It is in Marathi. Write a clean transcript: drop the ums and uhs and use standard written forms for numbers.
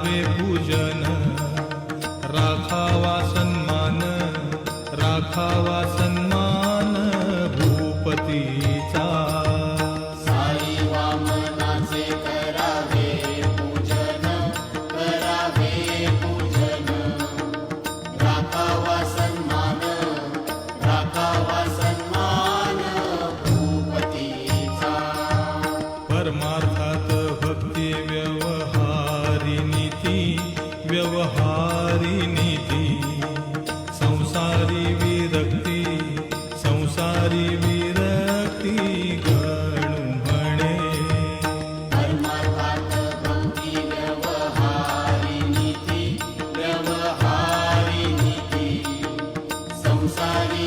करावे पूजन, राखावा सन्मान, राखावा सन्मान भूपतीचा। साई वामनाचे करावे पूजन, करावे पूजन, राखावा सन्मान, राखावा सन्मान भूपतीचा। परमार्थात भक्ती व्यवहारी नीती, व्यवहारी नीती, संसारी विरक्ती, संसारी विरक्ती गणू म्हणे। परमार्थात भक्ती व्यवहारी नीती, व्यवहारी नीती, संसारी